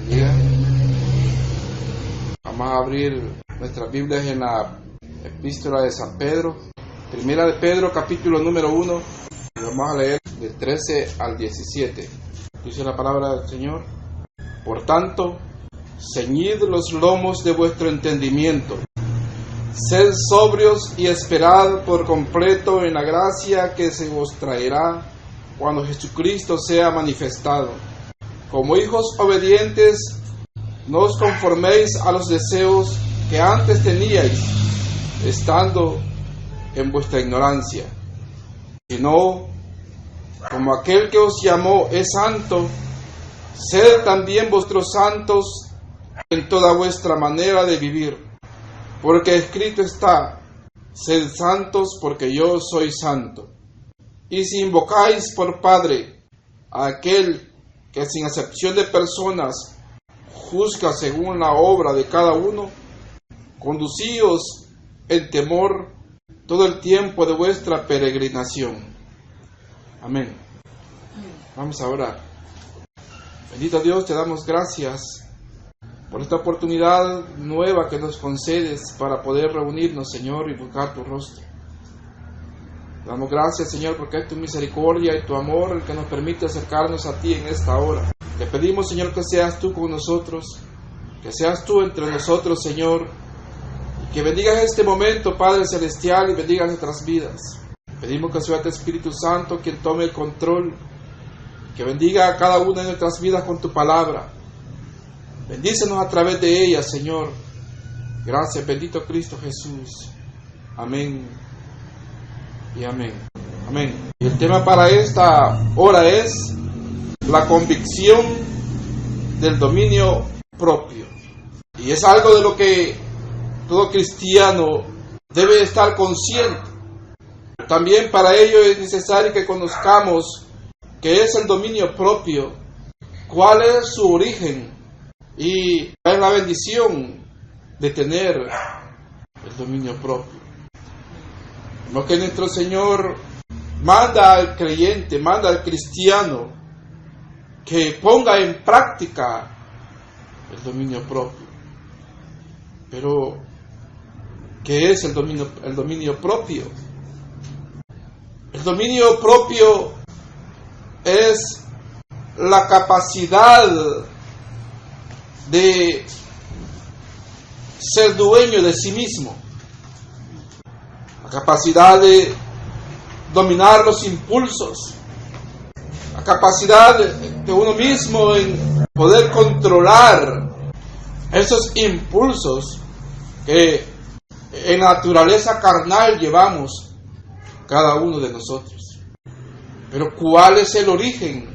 bendiga. Vamos a abrir nuestras Biblias en la epístola de San Pedro, primera de Pedro, capítulo número 1, y vamos a leer del 13 al 17. Dice la palabra del Señor: Por tanto, ceñid los lomos de vuestro entendimiento, sed sobrios y esperad por completo en la gracia que se os traerá cuando Jesucristo sea manifestado. Como hijos obedientes, no os conforméis a los deseos que antes teníais, estando en vuestra ignorancia, sino, como aquel que os llamó es santo, sed también vosotros santos en toda vuestra manera de vivir, porque escrito está: sed santos porque yo soy santo. Y si invocáis por Padre a aquel que sin acepción de personas juzga según la obra de cada uno, conducíos en temor todo el tiempo de vuestra peregrinación. Amén. Vamos a orar. Bendito Dios, te damos gracias por esta oportunidad nueva que nos concedes para poder reunirnos, Señor, y buscar tu rostro. Te damos gracias, Señor, porque es tu misericordia y tu amor el que nos permite acercarnos a ti en esta hora. Te pedimos, Señor, que seas tú con nosotros, que seas tú entre nosotros, Señor, y que bendigas este momento, Padre Celestial, y bendiga nuestras vidas. Pedimos que sea tu Espíritu Santo quien tome el control, que bendiga a cada una de nuestras vidas con tu palabra. Bendícenos a través de ella, Señor. Gracias, bendito Cristo Jesús. Amén y amén. Amén. Y el tema para esta hora es la convicción del dominio propio. Y es algo de lo que todo cristiano debe estar consciente. También para ello es necesario que conozcamos qué es el dominio propio, cuál es su origen y cuál es la bendición de tener el dominio propio. Lo que nuestro Señor manda al creyente, manda al cristiano que ponga en práctica el dominio propio. Pero, ¿qué es el dominio propio? El dominio propio es la capacidad de ser dueño de sí mismo, la capacidad de dominar los impulsos, la capacidad de uno mismo en poder controlar esos impulsos que en naturaleza carnal llevamos cada uno de nosotros. Pero ¿cuál es el origen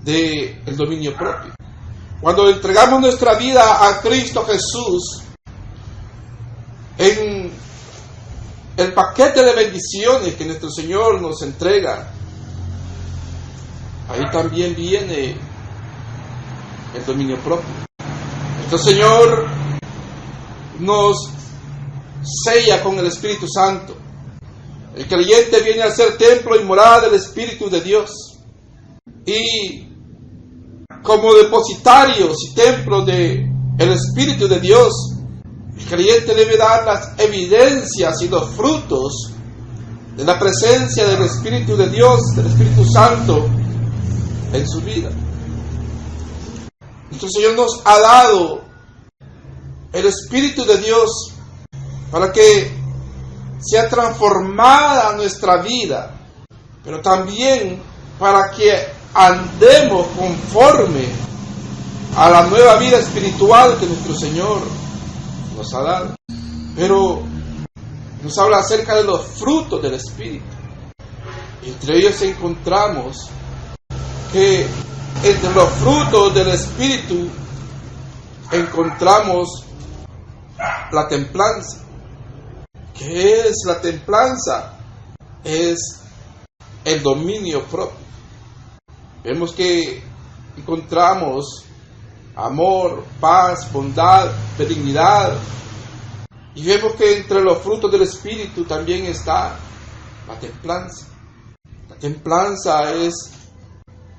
del dominio propio? Cuando entregamos nuestra vida a Cristo Jesús, en el paquete de bendiciones que nuestro Señor nos entrega, ahí también viene el dominio propio. Nuestro Señor nos sella con el Espíritu Santo. El creyente viene a ser templo y morada del Espíritu de Dios. Y como depositarios y templos del Espíritu de Dios, el creyente debe dar las evidencias y los frutos de la presencia del Espíritu de Dios, del Espíritu Santo en su vida. Nuestro Señor nos ha dado el Espíritu de Dios para que sea transformada nuestra vida, pero también para que andemos conforme a la nueva vida espiritual que nuestro Señor nos ha dado. Pero nos habla acerca de los frutos del Espíritu. Entre ellos encontramos que entre los frutos del Espíritu encontramos la templanza. ¿Qué es la templanza? Es el dominio propio. Vemos que encontramos amor, paz, bondad, benignidad. Y vemos que entre los frutos del Espíritu también está la templanza. La templanza es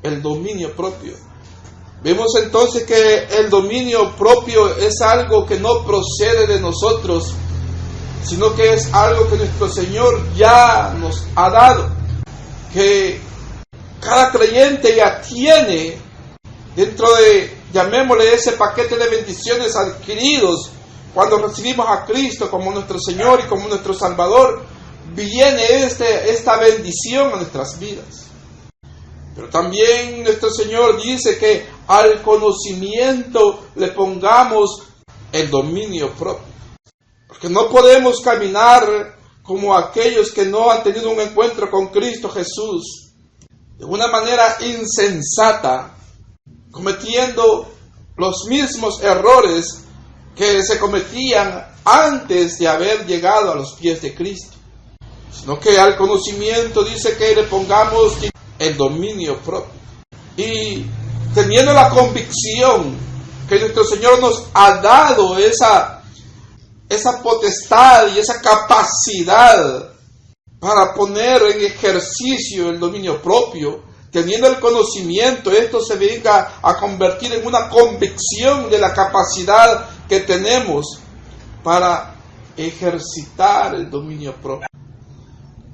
el dominio propio. Vemos entonces que el dominio propio es algo que no procede de nosotros, sino que es algo que nuestro Señor ya nos ha dado, que cada creyente ya tiene dentro de, llamémosle, ese paquete de bendiciones adquiridos cuando recibimos a Cristo como nuestro Señor y como nuestro Salvador. Viene esta bendición a nuestras vidas. Pero también nuestro Señor dice que al conocimiento le pongamos el dominio propio. Porque no podemos caminar como aquellos que no han tenido un encuentro con Cristo Jesús de una manera insensata, cometiendo los mismos errores que se cometían antes de haber llegado a los pies de Cristo. Sino que al conocimiento dice que le pongamos el dominio propio. Y teniendo la convicción que nuestro Señor nos ha dado esa potestad y esa capacidad para poner en ejercicio el dominio propio, teniendo el conocimiento, esto se venga a convertir en una convicción de la capacidad que tenemos para ejercitar el dominio propio.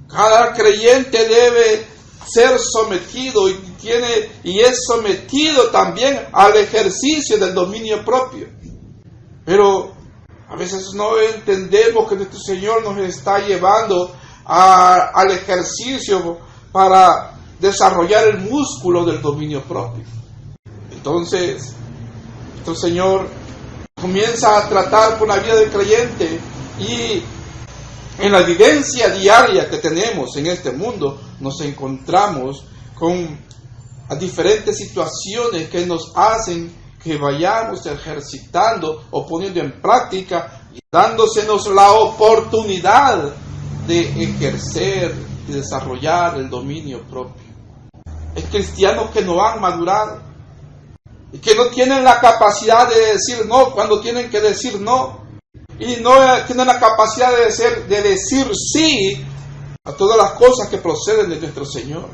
Cada creyente debe ser sometido y es sometido también al ejercicio del dominio propio. Pero a veces no entendemos que nuestro Señor nos está llevando al ejercicio para desarrollar el músculo del dominio propio. Entonces, nuestro Señor comienza a tratar con la vida del creyente, y en la vivencia diaria que tenemos en este mundo nos encontramos con diferentes situaciones que nos hacen que vayamos ejercitando o poniendo en práctica y dándosenos la oportunidad de ejercer y desarrollar el dominio propio. Es cristianos que no han madurado y que no tienen la capacidad de decir no cuando tienen que decir no, y no tienen la capacidad de decir sí a todas las cosas que proceden de nuestro Señor.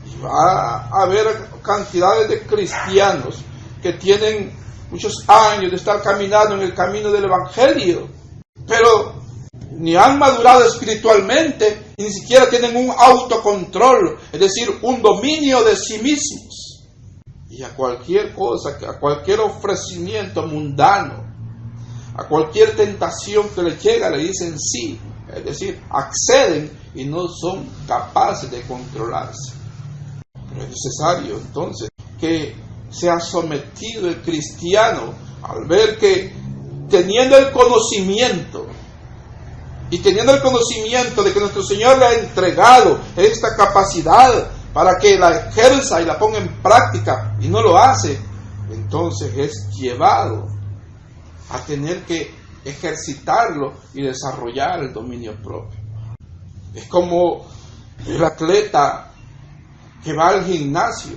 Y va a haber cantidades de cristianos que tienen muchos años de estar caminando en el camino del Evangelio, pero ni han madurado espiritualmente y ni siquiera tienen un autocontrol, es decir, un dominio de sí mismos. Y a cualquier cosa, a cualquier ofrecimiento mundano, a cualquier tentación que les llega, le dicen sí, es decir, acceden y no son capaces de controlarse. Pero es necesario entonces que sea sometido el cristiano al ver que teniendo el conocimiento de que nuestro Señor le ha entregado esta capacidad para que la ejerza y la ponga en práctica y no lo hace, entonces es llevado a tener que ejercitarlo y desarrollar el dominio propio. Es como el atleta que va al gimnasio,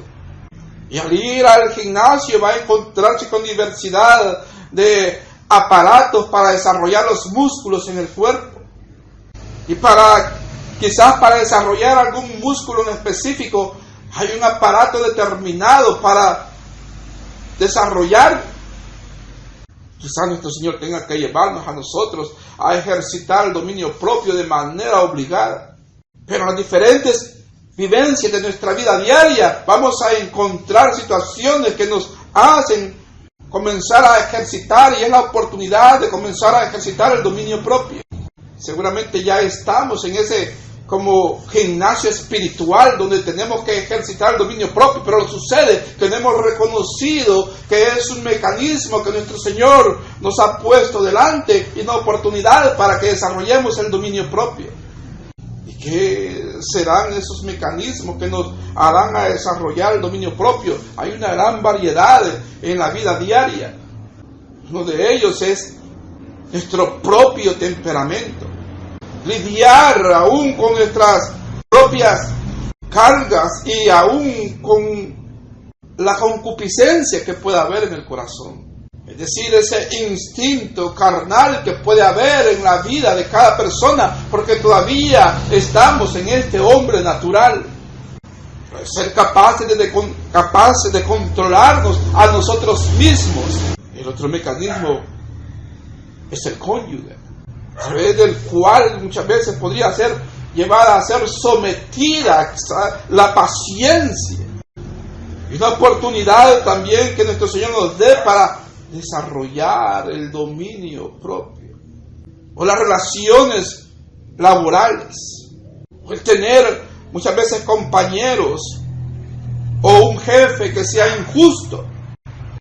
y al ir al gimnasio va a encontrarse con diversidad de aparatos para desarrollar los músculos en el cuerpo. Y quizás para desarrollar algún músculo en específico hay un aparato determinado para desarrollar. Quizás nuestro Señor tenga que llevarnos a nosotros a ejercitar el dominio propio de manera obligada. Pero en las diferentes vivencias de nuestra vida diaria vamos a encontrar situaciones que nos hacen comenzar a ejercitar, y es la oportunidad de comenzar a ejercitar el dominio propio. Seguramente ya estamos en ese como gimnasio espiritual donde tenemos que ejercitar el dominio propio, pero lo sucede que no hemos reconocido que es un mecanismo que nuestro Señor nos ha puesto delante y una oportunidad para que desarrollemos el dominio propio. ¿Y qué serán esos mecanismos que nos harán a desarrollar el dominio propio? Hay una gran variedad en la vida diaria. Uno de ellos es nuestro propio temperamento. Lidiar aún con nuestras propias cargas y aún con la concupiscencia que pueda haber en el corazón. Es decir, ese instinto carnal que puede haber en la vida de cada persona, porque todavía estamos en este hombre natural. ser capaces de controlarnos a nosotros mismos. El otro mecanismo es el cónyuge, a través del cual muchas veces podría ser llevada a ser sometida la paciencia. Y una oportunidad también que nuestro Señor nos dé para desarrollar el dominio propio. O las relaciones laborales. O el tener muchas veces compañeros o un jefe que sea injusto.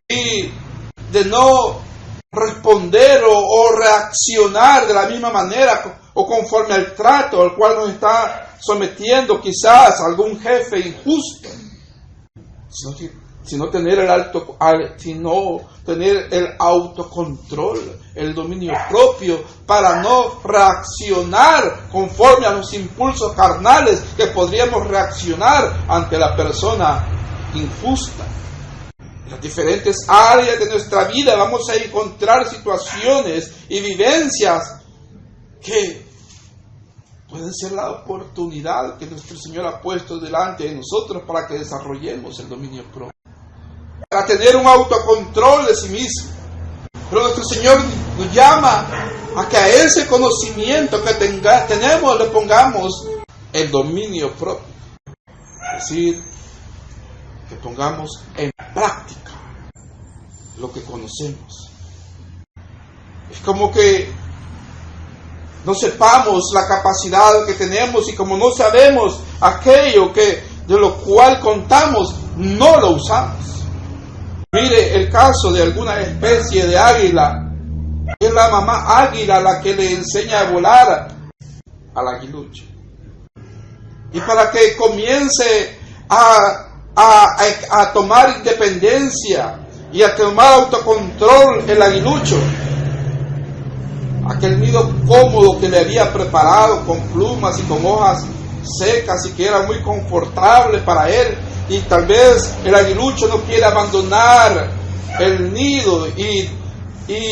Y de no responder o reaccionar de la misma manera o conforme al trato al cual nos está sometiendo quizás algún jefe injusto, sino tener el autocontrol, el dominio propio, para no reaccionar conforme a los impulsos carnales que podríamos reaccionar ante la persona injusta. En las diferentes áreas de nuestra vida vamos a encontrar situaciones y vivencias que pueden ser la oportunidad que nuestro Señor ha puesto delante de nosotros para que desarrollemos el dominio propio, para tener un autocontrol de sí mismo. Pero nuestro Señor nos llama a que a ese conocimiento que tenemos le pongamos el dominio propio. Es decir, que pongamos en práctica lo que conocemos. Es como que no sepamos la capacidad que tenemos, y como no sabemos aquello de lo cual contamos, no lo usamos. Mire el caso de alguna especie de águila. Es la mamá águila la que le enseña a volar al aguilucho. Y para que comience a tomar independencia y a tomar autocontrol el aguilucho, aquel nido cómodo que le había preparado con plumas y con hojas secas y que era muy confortable para él, y tal vez el aguilucho no quiere abandonar el nido y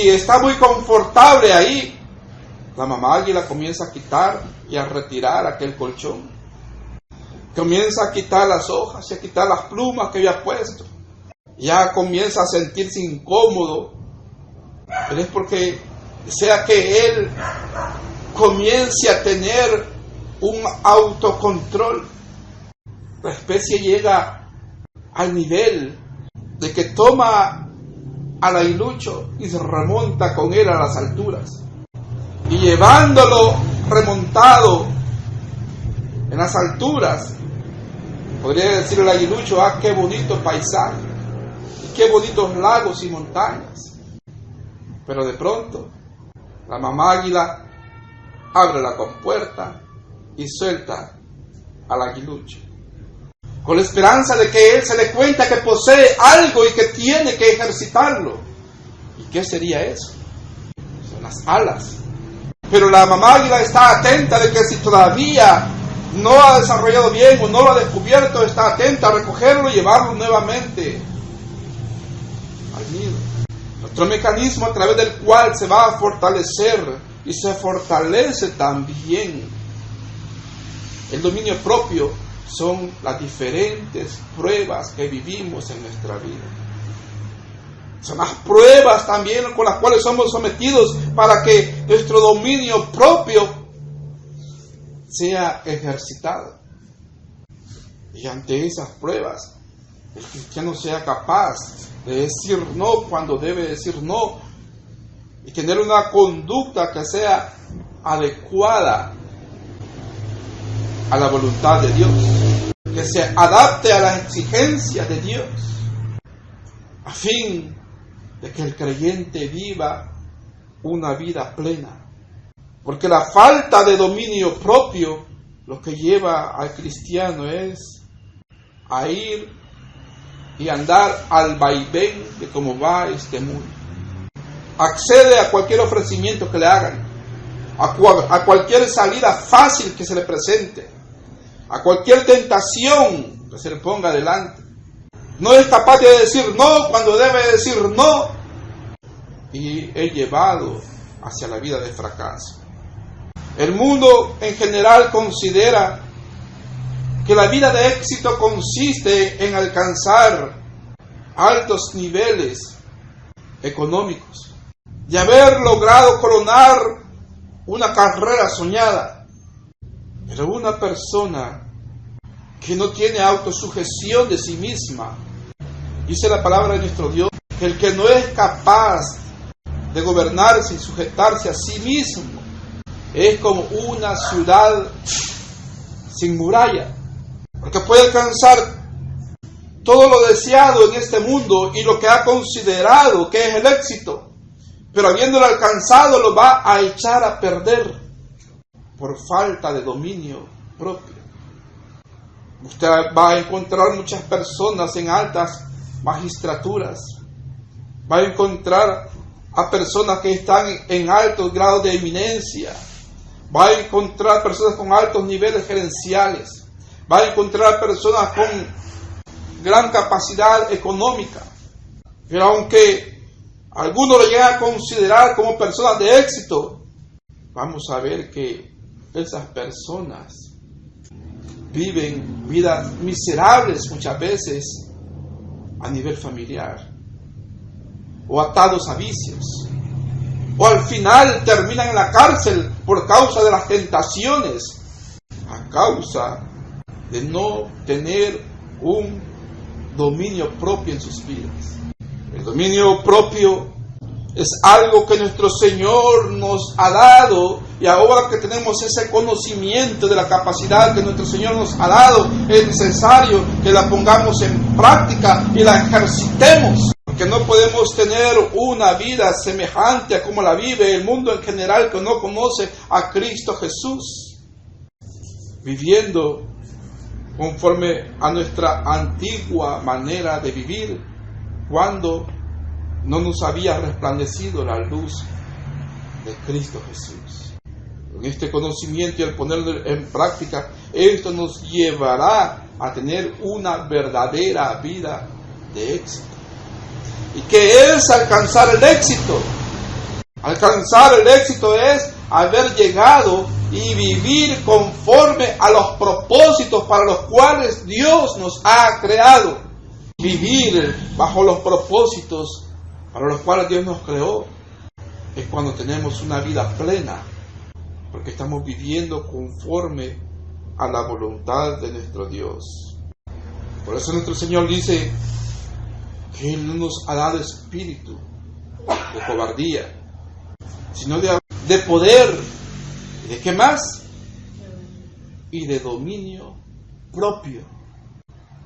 está muy confortable ahí, la mamá águila comienza a quitar y a retirar aquel colchón, comienza a quitar las hojas y a quitar las plumas que había puesto, ya comienza a sentirse incómodo, pero es porque sea que él comience a tener un autocontrol. La especie llega al nivel de que toma al aguilucho y se remonta con él a las alturas, y llevándolo remontado en las alturas, podría decir el aguilucho: ah, qué bonito paisaje, y qué bonitos lagos y montañas. Pero de pronto la mamá águila abre la compuerta y suelta al aguilucho, con la esperanza de que él se dé cuenta que posee algo y que tiene que ejercitarlo. ¿Y qué sería eso? Son las alas. Pero la mamá águila está atenta de que si todavía no ha desarrollado bien o no lo ha descubierto, está atenta a recogerlo y llevarlo nuevamente al nido. Otro mecanismo a través del cual se va a fortalecer y se fortalece también el dominio propio son las diferentes pruebas que vivimos en nuestra vida. Son las pruebas también con las cuales somos sometidos para que nuestro dominio propio sea ejercitado. Y ante esas pruebas, el cristiano sea capaz de decir no cuando debe decir no, y tener una conducta que sea adecuada a la voluntad de Dios, que se adapte a las exigencias de Dios, a fin de que el creyente viva una vida plena. Porque la falta de dominio propio lo que lleva al cristiano es a ir y andar al vaivén de cómo va este mundo. Accede a cualquier ofrecimiento que le hagan, a cualquier salida fácil que se le presente, a cualquier tentación que se le ponga delante. No es capaz de decir no cuando debe decir no, y es llevado hacia la vida de fracaso. El mundo en general considera que la vida de éxito consiste en alcanzar altos niveles económicos, de haber logrado coronar una carrera soñada. Pero una persona que no tiene autosujeción de sí misma, dice la palabra de nuestro Dios, que el que no es capaz de gobernarse y sujetarse a sí mismo es como una ciudad sin muralla, porque puede alcanzar todo lo deseado en este mundo y lo que ha considerado que es el éxito, pero habiéndolo alcanzado lo va a echar a perder por falta de dominio propio. Usted va a encontrar muchas personas en altas magistraturas, va a encontrar a personas que están en altos grados de eminencia, va a encontrar personas con altos niveles gerenciales, va a encontrar personas con gran capacidad económica, pero aunque algunos lo llegan a considerar como personas de éxito, vamos a ver que esas personas viven vidas miserables muchas veces a nivel familiar, o atados a vicios, o al final terminan en la cárcel por causa de las tentaciones, a causa de no tener un dominio propio en sus vidas. El dominio propio es algo que nuestro Señor nos ha dado, y ahora que tenemos ese conocimiento de la capacidad que nuestro Señor nos ha dado, es necesario que la pongamos en práctica y la ejercitemos, porque no podemos tener una vida semejante a como la vive el mundo en general que no conoce a Cristo Jesús, viviendo conforme a nuestra antigua manera de vivir, cuando no nos había resplandecido la luz de Cristo Jesús. Con este conocimiento y al ponerlo en práctica, esto nos llevará a tener una verdadera vida de éxito. ¿Y qué es alcanzar el éxito? Alcanzar el éxito es haber llegado y vivir conforme a los propósitos para los cuales Dios nos ha creado. Vivir bajo los propósitos para los cuales Dios nos creó es cuando tenemos una vida plena, porque estamos viviendo conforme a la voluntad de nuestro Dios. Por eso nuestro Señor dice que Él no nos ha dado espíritu de cobardía, sino de poder, ¿y de qué más? Y de dominio propio.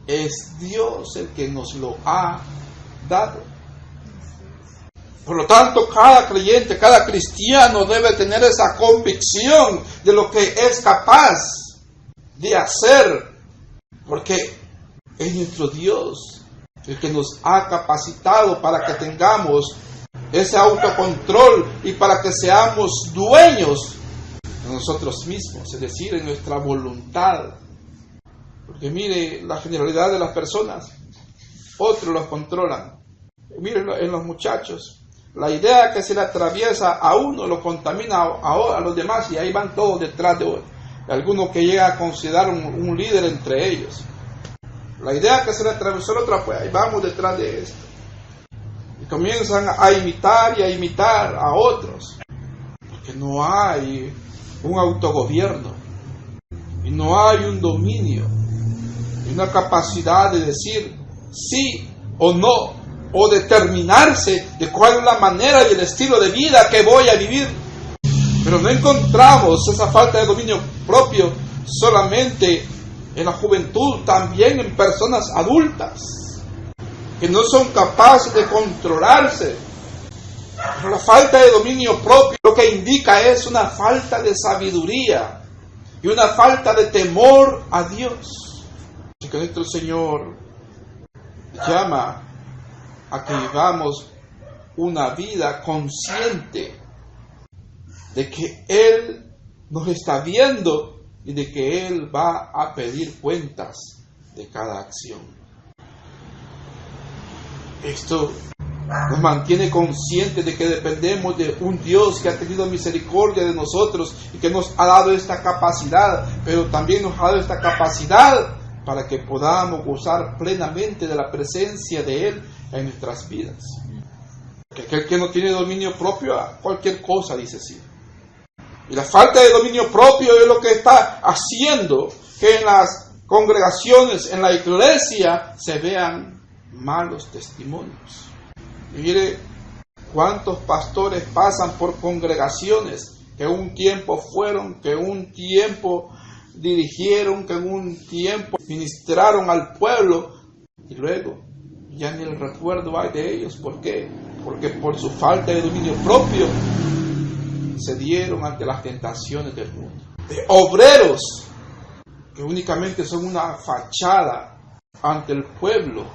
Es Dios el que nos lo ha dado. Por lo tanto, cada creyente, cada cristiano debe tener esa convicción de lo que es capaz de hacer, porque es nuestro Dios el que nos ha capacitado para que tengamos ese autocontrol y para que seamos dueños de nosotros mismos, es decir, en nuestra voluntad. Porque mire la generalidad de las personas, otros los controlan. Mire en los muchachos, la idea que se le atraviesa a uno lo contamina a los demás, y ahí van todos detrás de alguno que llega a considerar un líder entre ellos. La idea que se le atravesó al otro, pues ahí vamos detrás de esto. Y comienzan a imitar a otros, porque no hay un autogobierno, y no hay un dominio, y una capacidad de decir sí o no, o determinarse de cuál es la manera y el estilo de vida que voy a vivir. Pero no encontramos esa falta de dominio propio solamente en la juventud, también en personas adultas que no son capaces de controlarse. Pero la falta de dominio propio lo que indica es una falta de sabiduría y una falta de temor a Dios. Así que nuestro Señor llama a que vivamos una vida consciente de que Él nos está viendo y de que Él va a pedir cuentas de cada acción. Esto nos mantiene conscientes de que dependemos de un Dios que ha tenido misericordia de nosotros y que nos ha dado esta capacidad, pero también nos ha dado esta capacidad para que podamos gozar plenamente de la presencia de Él en nuestras vidas. Porque aquel que no tiene dominio propio a cualquier cosa dice sí. Y la falta de dominio propio es lo que está haciendo que en las congregaciones, en la iglesia, se vean malos testimonios. Y mire cuántos pastores pasan por congregaciones que un tiempo fueron, que un tiempo dirigieron, que en un tiempo ministraron al pueblo, y luego ya ni el recuerdo hay de ellos. ¿Por qué? Porque por su falta de dominio propio se dieron ante las tentaciones del mundo. De obreros que únicamente son una fachada ante el pueblo,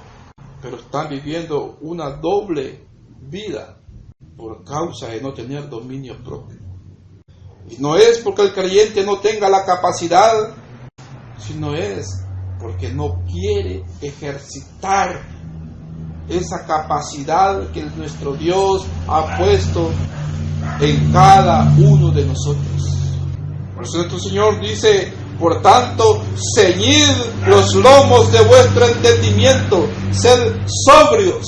pero están viviendo una doble vida por causa de no tener dominio propio. Y no es porque el creyente no tenga la capacidad, sino es porque no quiere ejercitar esa capacidad que nuestro Dios ha puesto en cada uno de nosotros. Por eso nuestro Señor dice: por tanto, ceñid los lomos de vuestro entendimiento, sed sobrios.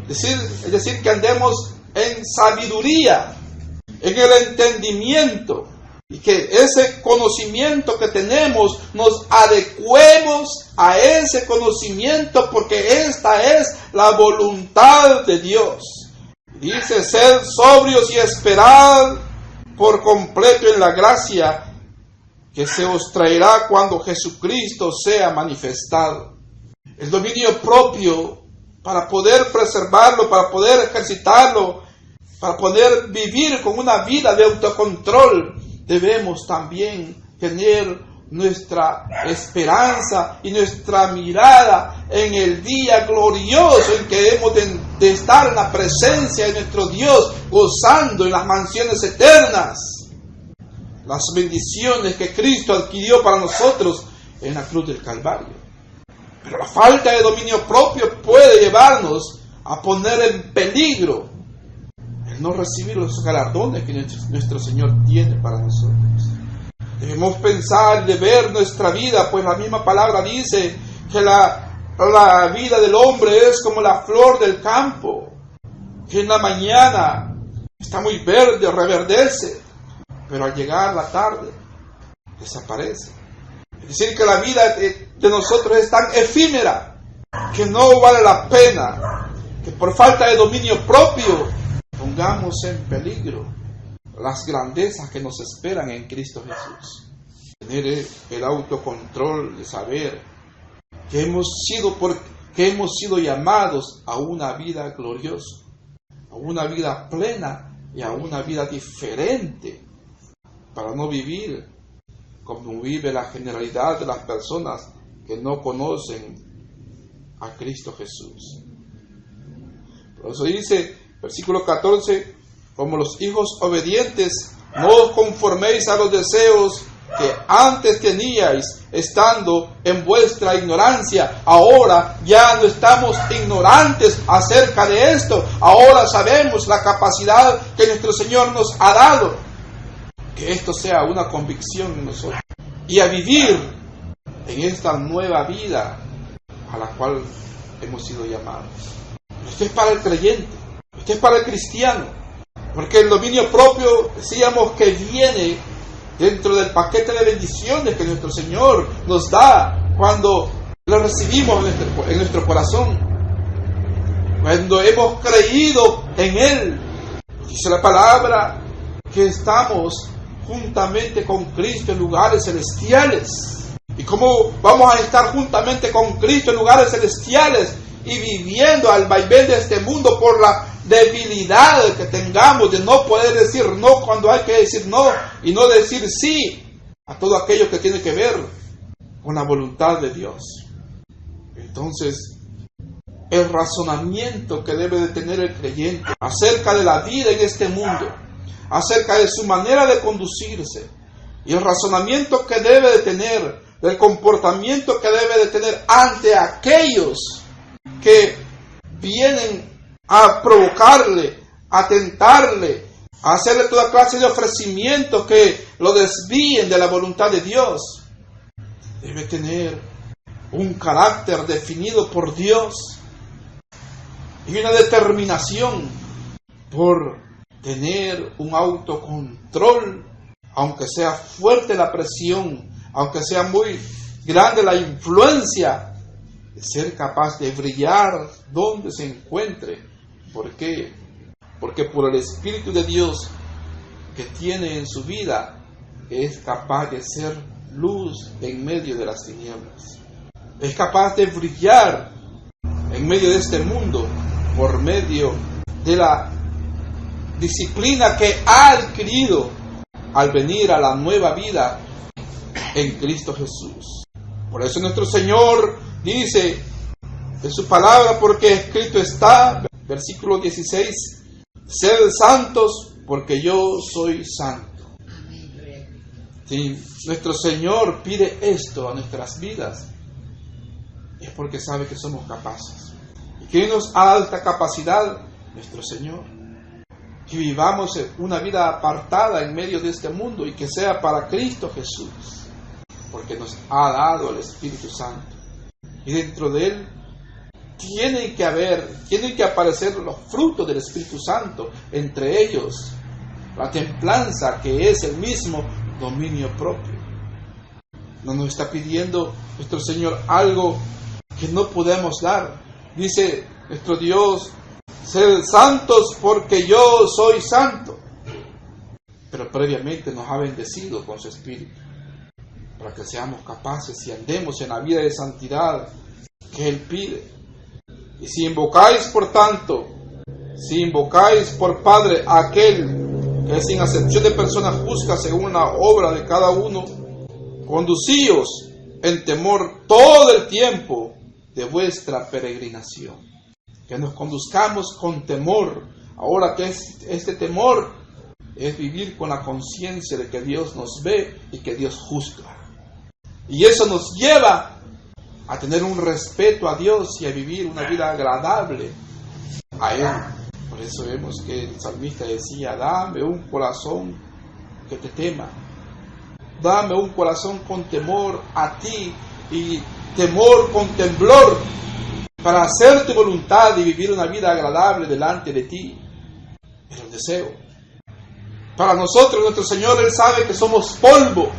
Es decir, que andemos en sabiduría, en el entendimiento, y que ese conocimiento que tenemos nos adecuemos a ese conocimiento, porque esta es la voluntad de Dios. Dice: sed sobrios y esperad por completo en la gracia que se os traerá cuando Jesucristo sea manifestado. El dominio propio, para poder preservarlo, para poder ejercitarlo, para poder vivir con una vida de autocontrol, debemos también tener nuestra esperanza y nuestra mirada en el día glorioso en que hemos de estar en la presencia de nuestro Dios, gozando en las mansiones eternas las bendiciones que Cristo adquirió para nosotros en la cruz del Calvario. Pero la falta de dominio propio puede llevarnos a poner en peligro el no recibir los galardones que nuestro Señor tiene para nosotros. Debemos pensar y de ver nuestra vida, pues la misma palabra dice que la vida del hombre es como la flor del campo, que en la mañana está muy verde, reverdece, pero al llegar la tarde desaparece. Es decir, que la vida de nosotros es tan efímera que no vale la pena que por falta de dominio propio pongamos en peligro las grandezas que nos esperan en Cristo Jesús. Tener el autocontrol de saber que hemos sido llamados a una vida gloriosa, a una vida plena y a una vida diferente, para no vivir como vive la generalidad de las personas que no conocen a Cristo Jesús. Por eso dice, versículo 14, como los hijos obedientes, no os conforméis a los deseos que antes teníais, estando en vuestra ignorancia. Ahora ya no estamos ignorantes acerca de esto. Ahora sabemos la capacidad que nuestro Señor nos ha dado. Que esto sea una convicción en nosotros. Y a vivir en esta nueva vida a la cual hemos sido llamados. Esto es para el creyente. Esto es para el cristiano. Porque el dominio propio, decíamos, que viene dentro del paquete de bendiciones que nuestro Señor nos da cuando lo recibimos en nuestro corazón. Cuando hemos creído en Él. Dice la palabra que estamos juntamente con Cristo en lugares celestiales. ¿Y cómo vamos a estar juntamente con Cristo en lugares celestiales y viviendo al vaivén de este mundo por la debilidad que tengamos de no poder decir no cuando hay que decir no y no decir sí a todo aquello que tiene que ver con la voluntad de Dios? Entonces, el razonamiento que debe de tener el creyente acerca de la vida en este mundo, acerca de su manera de conducirse, y el razonamiento que debe de tener, del comportamiento que debe de tener ante aquellos que vienen a provocarle, a tentarle, a hacerle toda clase de ofrecimientos que lo desvíen de la voluntad de Dios. Debe tener un carácter definido por Dios y una determinación por tener un autocontrol, aunque sea fuerte la presión, aunque sea muy grande la influencia, de ser capaz de brillar donde se encuentre. ¿Por qué? Porque por el Espíritu de Dios que tiene en su vida, es capaz de ser luz en medio de las tinieblas. Es capaz de brillar en medio de este mundo por medio de la disciplina que ha adquirido al venir a la nueva vida en Cristo Jesús. Por eso nuestro Señor dice en su palabra, porque escrito está, versículo 16, sed santos porque yo soy santo. Si nuestro Señor pide esto a nuestras vidas, es porque sabe que somos capaces. ¿Y que nos ha dado esta capacidad? Nuestro Señor. Que vivamos una vida apartada en medio de este mundo y que sea para Cristo Jesús, porque nos ha dado el Espíritu Santo. Y dentro de Él tienen que aparecer los frutos del Espíritu Santo, entre ellos la templanza, que es el mismo dominio propio. No nos está pidiendo nuestro Señor algo que no podemos dar. Dice nuestro Dios, sed santos porque yo soy santo. Pero previamente nos ha bendecido con su Espíritu, para que seamos capaces y andemos en la vida de santidad que Él pide. Y si invocáis, por tanto, si invocáis por Padre a aquel que es sin acepción de personas juzga según la obra de cada uno, conducíos en temor todo el tiempo de vuestra peregrinación. Que nos conduzcamos con temor. Ahora que este temor es vivir con la conciencia de que Dios nos ve y que Dios juzga. Y eso nos lleva a tener un respeto a Dios y a vivir una vida agradable a Él. Por eso vemos que el salmista decía, dame un corazón que te tema. Dame un corazón con temor a ti y temor con temblor para hacer tu voluntad y vivir una vida agradable delante de ti. Es el deseo. Para nosotros, nuestro Señor, Él sabe que somos polvo,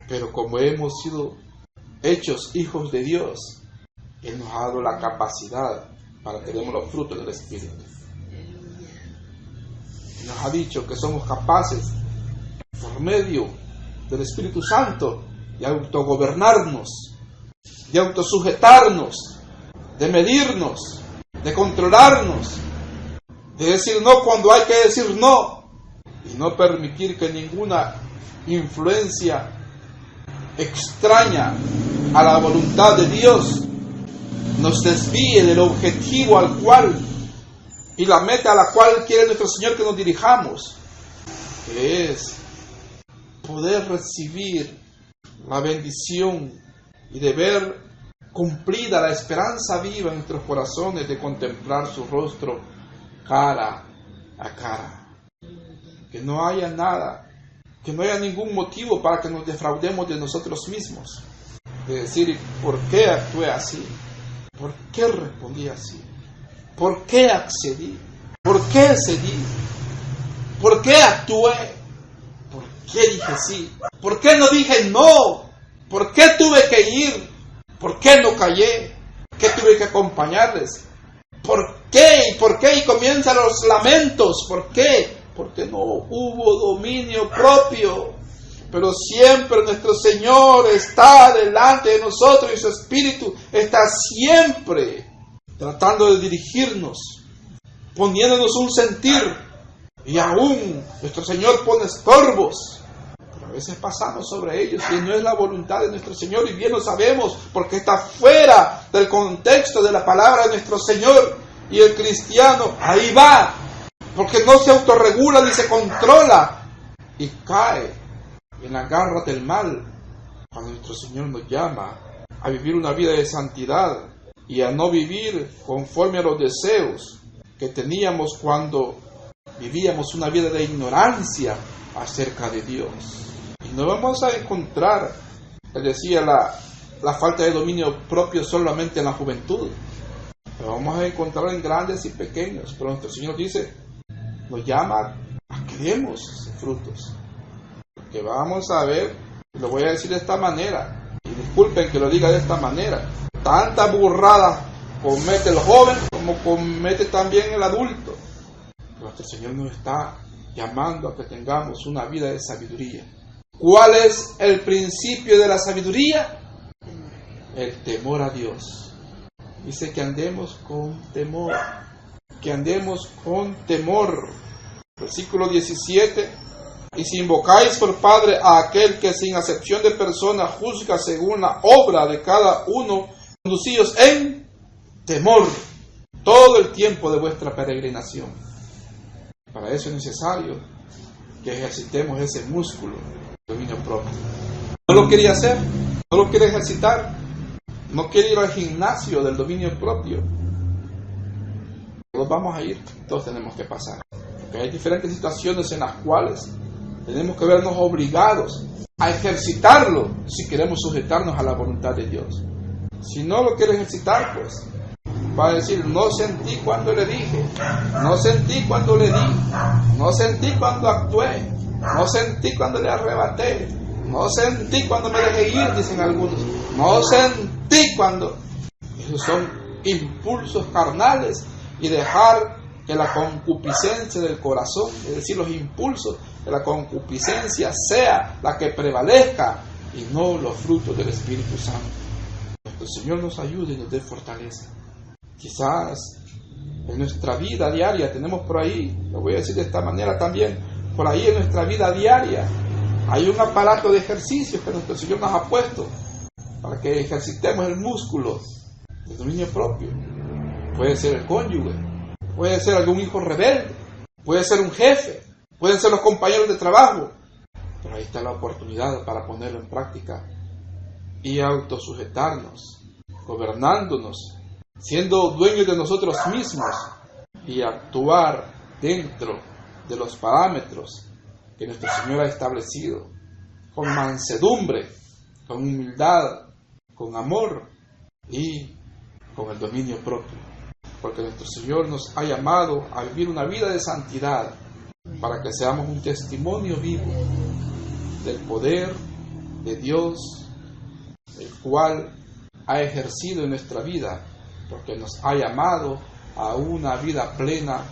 pero como hemos sido hechos hijos de Dios, Él nos ha dado la capacidad para que demos los frutos del Espíritu. Nos ha dicho que somos capaces, por medio del Espíritu Santo, de autogobernarnos, de autosujetarnos, de medirnos, de controlarnos, de decir no cuando hay que decir no, y no permitir que ninguna influencia extraña a la voluntad de Dios nos desvíe del objetivo al cual y la meta a la cual quiere nuestro Señor que nos dirijamos, que es poder recibir la bendición y de ver cumplida la esperanza viva en nuestros corazones de contemplar su rostro cara a cara. Que no haya nada, que no haya ningún motivo para que nos defraudemos de nosotros mismos. De decir, ¿por qué actué así? ¿Por qué respondí así? ¿Por qué accedí? ¿Por qué cedí? ¿Por qué actué? ¿Por qué dije sí? ¿Por qué no dije no? ¿Por qué tuve que ir? ¿Por qué no callé? ¿Qué tuve que acompañarles? ¿Por qué? ¿Y por qué? Y comienzan los lamentos. ¿Por qué? Porque no hubo dominio propio. Pero siempre nuestro Señor está delante de nosotros y su Espíritu está siempre tratando de dirigirnos, poniéndonos un sentir. Y aún nuestro Señor pone estorbos, pero a veces pasamos sobre ellos y no es la voluntad de nuestro Señor, y bien lo sabemos porque está fuera del contexto de la palabra de nuestro Señor. Y el cristiano ahí va, porque no se autorregula ni se controla y cae en las garras del mal, cuando nuestro Señor nos llama a vivir una vida de santidad y a no vivir conforme a los deseos que teníamos cuando vivíamos una vida de ignorancia acerca de Dios. Y nos vamos a encontrar, decía la falta de dominio propio solamente en la juventud, pero vamos a encontrarlo en grandes y pequeños. Pero nuestro Señor nos llama a que demos frutos. Que vamos a ver, lo voy a decir de esta manera, y disculpen que lo diga de esta manera, tanta burrada comete el joven como comete también el adulto. Nuestro Señor nos está llamando a que tengamos una vida de sabiduría. ¿Cuál es el principio de la sabiduría? El temor a Dios. Dice que andemos con temor. Que andemos con temor. Versículo 17. Y si invocáis por Padre a aquel que sin acepción de persona juzga según la obra de cada uno, conducíos en temor todo el tiempo de vuestra peregrinación. Para eso es necesario que ejercitemos ese músculo de dominio propio. ¿No lo quería hacer? ¿No lo quiere ejercitar? ¿No quiere ir al gimnasio del dominio propio? Todos vamos a ir, todos tenemos que pasar. Porque hay diferentes situaciones en las cuales tenemos que vernos obligados a ejercitarlo si queremos sujetarnos a la voluntad de Dios. Si no lo quiere ejercitar, pues va a decir, no sentí cuando le dije, no sentí cuando le di, no sentí cuando actué, no sentí cuando le arrebaté, no sentí cuando me dejé ir, dicen algunos, no sentí cuando. Esos son impulsos carnales, y dejar que la concupiscencia del corazón, es decir, los impulsos de la concupiscencia sea la que prevalezca y no los frutos del Espíritu Santo. Nuestro Señor nos ayude y nos dé fortaleza. Quizás en nuestra vida diaria tenemos por ahí, lo voy a decir de esta manera también, por ahí en nuestra vida diaria hay un aparato de ejercicios que nuestro Señor nos ha puesto para que ejercitemos el músculo del dominio propio. Puede ser el cónyuge, puede ser algún hijo rebelde, puede ser un jefe, pueden ser los compañeros de trabajo, pero ahí está la oportunidad para ponerlo en práctica y autosujetarnos, gobernándonos, siendo dueños de nosotros mismos y actuar dentro de los parámetros que nuestro Señor ha establecido, con mansedumbre, con humildad, con amor y con el dominio propio. Porque nuestro Señor nos ha llamado a vivir una vida de santidad para que seamos un testimonio vivo del poder de Dios, el cual ha ejercido en nuestra vida, porque nos ha llamado a una vida plena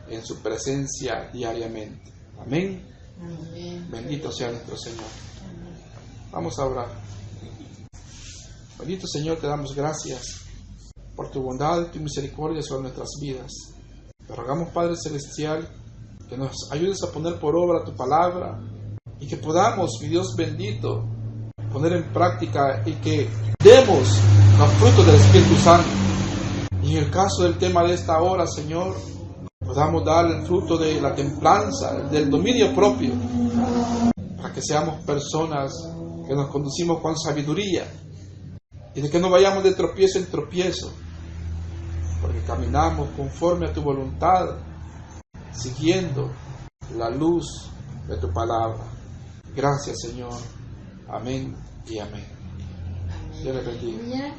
en su presencia diariamente. Amén. Amén. Bendito sea nuestro Señor. Vamos a orar. Bendito Señor, te damos gracias por tu bondad y tu misericordia sobre nuestras vidas. Te rogamos, Padre Celestial, que nos ayudes a poner por obra tu palabra y que podamos, mi Dios bendito, poner en práctica y que demos los frutos del Espíritu Santo. Y en el caso del tema de esta hora, Señor, podamos dar el fruto de la templanza, del dominio propio, para que seamos personas que nos conducimos con sabiduría y de que no vayamos de tropiezo en tropiezo, porque caminamos conforme a tu voluntad, siguiendo la luz de tu palabra. Gracias, Señor. Amén y amén. Dios les bendiga.